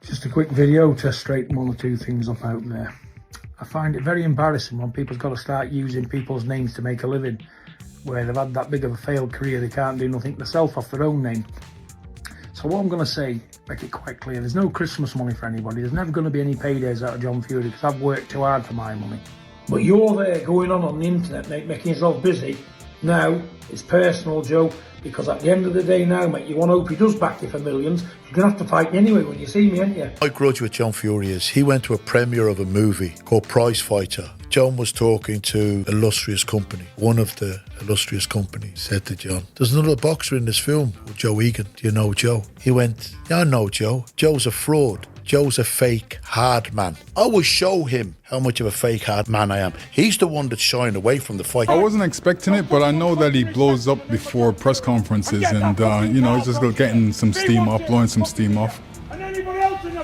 Just a quick video to straighten one or two things up out there. I find it very embarrassing when people's got to start using people's names to make a living, where they've had that big of a failed career they can't do nothing themselves off their own name. So what I'm going to say, make it quite clear, there's no Christmas money for anybody. There's never going to be any paydays out of John Fury because I've worked too hard for my money. But you're there going on the internet, mate, making yourself busy. Now, it's personal, Joe, because at the end of the day now, mate, you want to hope he does back you for millions. You're going to have to fight me anyway when you see me, ain't you? My grudge with John Fury is he went to a premiere of a movie called Prize Fighter. John was talking to illustrious company. One of the illustrious companies said to John, "There's another boxer in this film with Joe Egan. Do you know Joe?" He went, "Yeah, I know Joe. Joe's a fraud. Joe's a fake hard man. I will show him how much of a fake hard man I am." He's the one that's shying away from the fight. I wasn't expecting it, but I know that he blows up before press conferences and, he's just getting some steam off, blowing some steam off.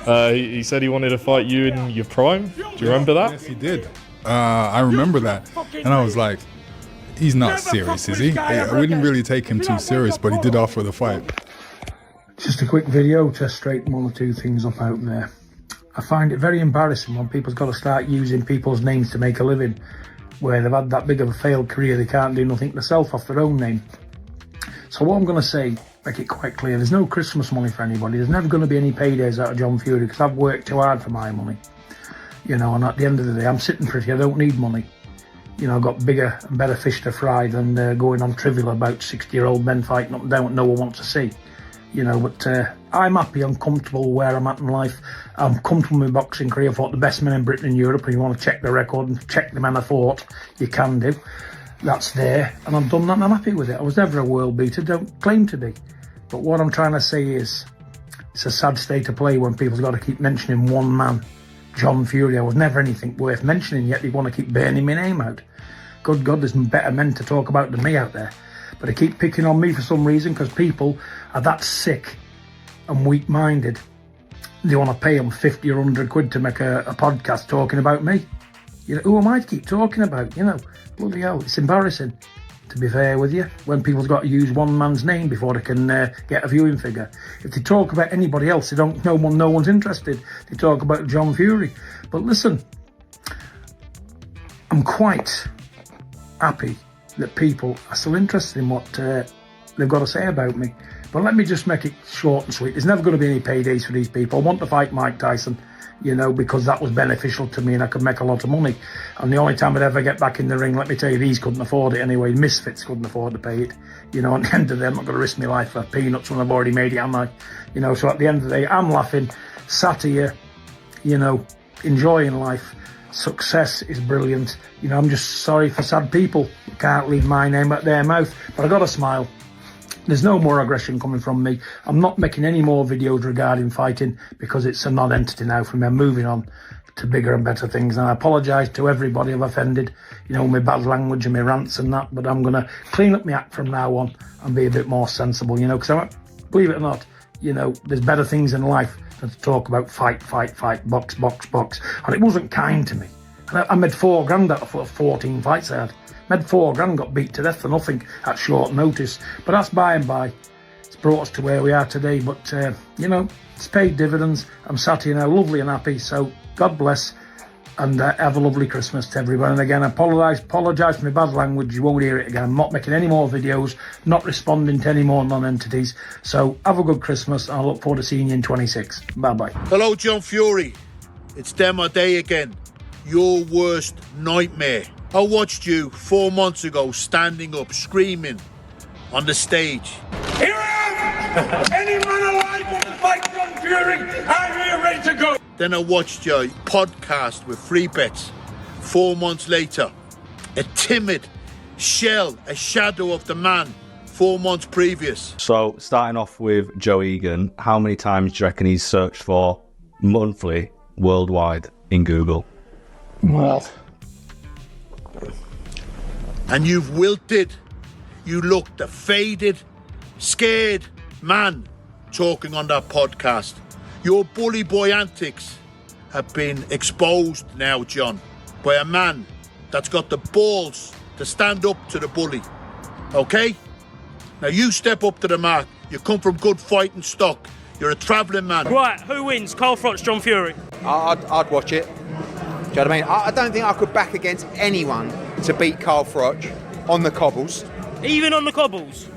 He said he wanted to fight you in your prime. Do you remember that? Yes, he did. I remember that. And I was like, he's not serious, is he? We didn't really take him too serious, but he did offer the fight. Just a quick video to straighten one or two things up out there. I find it very embarrassing when people's got to start using people's names to make a living, where they've had that big of a failed career they can't do nothing themselves off their own name. So what I'm going to say, make it quite clear, there's no Christmas money for anybody. There's never going to be any paydays out of John Fury because I've worked too hard for my money. And at the end of the day, I'm sitting pretty, I don't need money. I've got bigger and better fish to fry than going on trivial about 60-year-old men fighting up and down what no one wants to see. But I'm happy, I'm comfortable where I'm at in life. I'm comfortable with my boxing career. I fought the best men in Britain and Europe, and you want to check the record and check the men I fought, you can do. That's there, and I've done that and I'm happy with it. I was never a world beater, don't claim to be. But what I'm trying to say is, it's a sad state of play when people's got to keep mentioning one man, John Fury. I was never anything worth mentioning, yet they want to keep burning my name out. Good God, there's better men to talk about than me out there. But they keep picking on me for some reason because people are that sick and weak-minded. They want to pay them 50 or 100 quid to make a podcast talking about me. Who am I to keep talking about? Bloody hell, it's embarrassing, to be fair with you, when people's got to use one man's name before they can get a viewing figure. If they talk about anybody else, no one's interested. They talk about John Fury. But listen, I'm quite happy that people are still interested in what they've got to say about me. But let me just make it short and sweet. There's never going to be any paydays for these people. I want to fight Mike Tyson, because that was beneficial to me and I could make a lot of money. And the only time I'd ever get back in the ring, let me tell you, these couldn't afford it anyway. Misfits couldn't afford to pay it. At the end of the day, I'm not going to risk my life for peanuts when I've already made it, am I? So at the end of the day, I'm laughing, sat here, enjoying life. Success is brilliant. I'm just sorry for sad people who can't leave my name out their mouth. But I got to smile. There's no more aggression coming from me. I'm not making any more videos regarding fighting because it's a non-entity now for me. I'm moving on to bigger and better things. And I apologise to everybody I've offended, my bad language and my rants and that. But I'm going to clean up my act from now on and be a bit more sensible, because believe it or not, there's better things in life than to talk about fight, box. And it wasn't kind to me. And I made $4,000 out of 14 fights I had. Made $4,000, got beat to death for nothing at short notice. But that's by and by. It's brought us to where we are today. But, it's paid dividends. I'm sat here now, lovely and happy. So, God bless. And have a lovely Christmas to everyone. And again, I apologise for my bad language. You won't hear it again. I'm not making any more videos, not responding to any more non-entities. So, have a good Christmas. And I look forward to seeing you in 26. Bye-bye. Hello, John Fury. It's them or day again. Your worst nightmare. I watched you 4 months ago standing up, screaming on the stage. Here I am! Any man alive want to fight John Fury? I'm here ready to go! Then I watched your podcast with Free Bets. 4 months later, a timid shell, a shadow of the man 4 months previous. So, starting off with Joe Egan, how many times do you reckon he's searched for monthly worldwide in Google? Well, and you've wilted. You looked a faded, scared man talking on that podcast. Your bully boy antics have been exposed now, John, by a man that's got the balls to stand up to the bully. Okay? Now you step up to the mark. You come from good fighting stock. You're a travelling man. Right, who wins? Carl Froch, John Fury? I'd watch it. Do you know what I mean? I don't think I could back against anyone to beat Carl Froch on the cobbles. Even on the cobbles?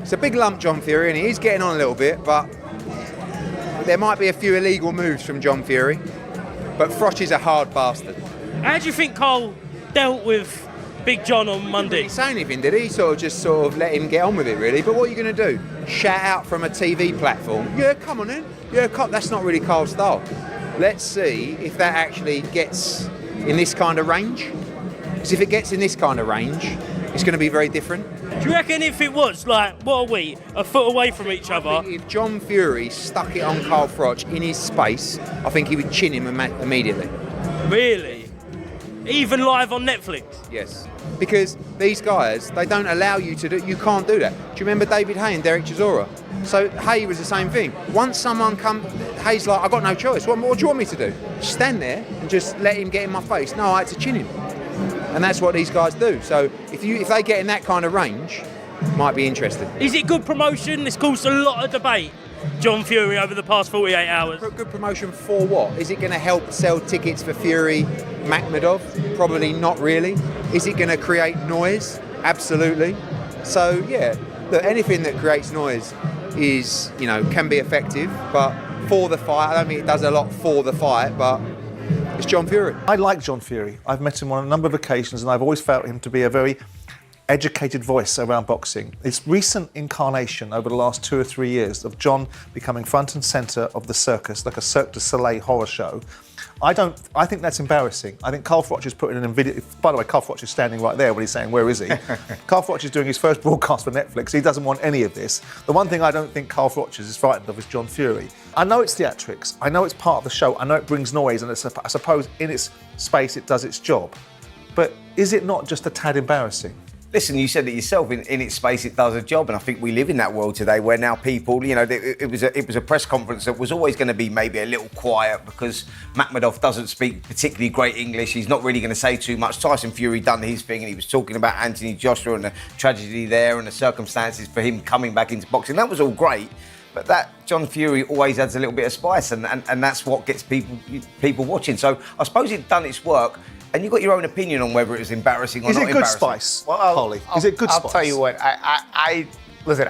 It's a big lump, John Fury, and he is getting on a little bit, but there might be a few illegal moves from John Fury. But Froch is a hard bastard. How do you think Carl dealt with Big John on Monday? He didn't say anything, did he? Just let him get on with it, really. But what are you going to do? Shout out from a TV platform? Yeah, come on then. Yeah, that's not really Carl's style. Let's see if that actually gets in this kind of range. Because if it gets in this kind of range, it's going to be very different. Do you reckon if it was, like, what are we, a foot away from each other? I think if John Fury stuck it on Carl Froch in his space, I think he would chin him immediately. Really? Even live on Netflix? Yes. Because these guys, they don't allow you to do, you can't do that. Do you remember David Hay and Derek Chisora? So Hay was the same thing. Once someone Hay's like, I've got no choice. What do you want me to do? Stand there and just let him get in my face? No, I had to chin him. And that's what these guys do. So if they get in that kind of range, it might be interesting. Is it good promotion? This caused a lot of debate, John Fury, over the past 48 hours. Good promotion for what? Is it going to help sell tickets for Fury Makhmedov? Probably not really. Is it going to create noise? Absolutely. So yeah, look, anything that creates noise is, can be effective, but for the fight, I don't think it does a lot for the fight, but it's John Fury. I like John Fury. I've met him on a number of occasions and I've always felt him to be a very educated voice around boxing. Its recent incarnation over the last 2 or 3 years of John becoming front and centre of the circus, like a Cirque du Soleil horror show, I think that's embarrassing. I think Carl Froch is putting in a video. By the way, Carl Froch is standing right there when he's saying, where is he? Carl Froch is doing his first broadcast for Netflix. He doesn't want any of this. The one thing I don't think Carl Froch is frightened of is John Fury. I know it's theatrics. I know it's part of the show. I know it brings noise, and I suppose in its space it does its job. But is it not just a tad embarrassing? Listen, you said it yourself, in its space it does a job, and I think we live in that world today where now people, it was a press conference that was always going to be maybe a little quiet because Makhmedov doesn't speak particularly great English. He's not really going to say too much. Tyson Fury done his thing and he was talking about Anthony Joshua and the tragedy there and the circumstances for him coming back into boxing. That was all great, but that John Fury always adds a little bit of spice and that's what gets people watching. So I suppose it's done its work. And you've got your own opinion on whether it was embarrassing or not embarrassing. Is it good spice, Holly? Is it good spice? I'll tell you what. Listen.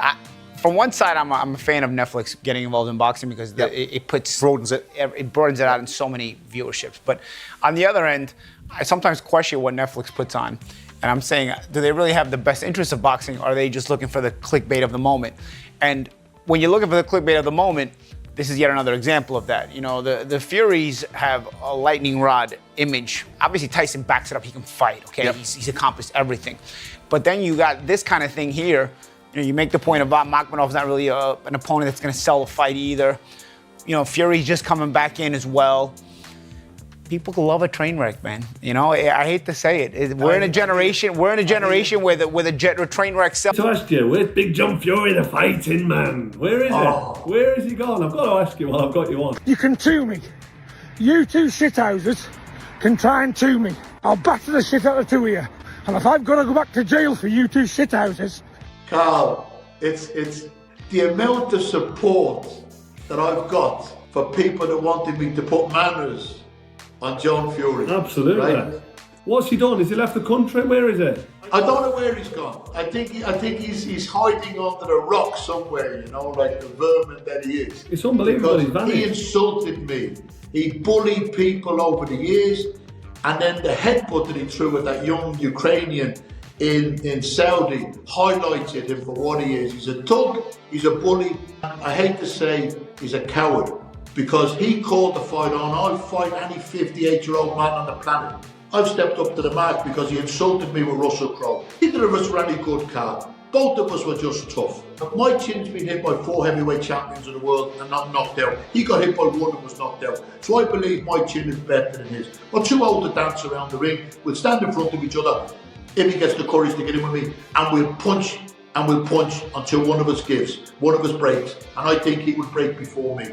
From one side, I'm a fan of Netflix getting involved in boxing because it broadens it out in so many viewerships. But on the other end, I sometimes question what Netflix puts on. And I'm saying, do they really have the best interest of boxing, or are they just looking for the clickbait of the moment? And when you're looking for the clickbait of the moment, this is yet another example of that. The Furies have a lightning rod image. Obviously, Tyson backs it up. He can fight, okay? Yep. He's accomplished everything. But then you got this kind of thing here. You make the point about Makhmedov's not really an opponent that's going to sell a fight either. Fury's just coming back in as well. People love a train wreck, man. I hate to say it. We're in a generation where the train wreck sells. To ask you, where's Big John Fury, the fighting man? Where is it? Where is he gone? I've got to ask you while I've got you on. You can two me. You two shithouses can try and two me. I'll batter the shit out of the two of you. And if I've got to go back to jail for you two shithouses... Carl, it's the amount of support that I've got for people that wanted me to put manners on John Fury. Absolutely. Right? What's he done? Has he left the country? Where is he? I don't know where he's gone. I think he's hiding under a rock somewhere, like the vermin that he is. It's unbelievable. Because he insulted me. He bullied people over the years, and then the headbutt that he threw at that young Ukrainian in Saudi highlighted him for what he is. He's a thug, he's a bully. I hate to say he's a coward, because he called the fight on. I'll fight any 58-year-old man on the planet. I've stepped up to the mark because he insulted me with Russell Crowe. Neither of us were any good, Carl. Both of us were just tough. My chin's been hit by 4 heavyweight champions of the world and not knocked out. He got hit by 1 and was knocked out. So I believe my chin is better than his. We're too old to dance around the ring. We'll stand in front of each other if he gets the courage to get in with me, and we'll punch until one of us gives, one of us breaks. And I think he would break before me.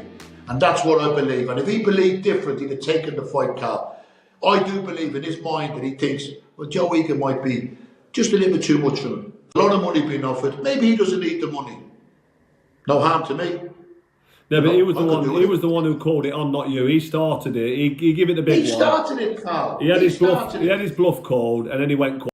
And that's what I believe. And if he believed different, he'd have taken the fight, Carl. I do believe in his mind that he thinks, well, Joe Egan might be just a little bit too much for him. A lot of money being offered. Maybe he doesn't need the money. No harm to me. No, but he was the one. He was the one who called it on, not you. He started it. He gave it the big one. He started it, Carl. He had his bluff. He had his bluff called, and then he went.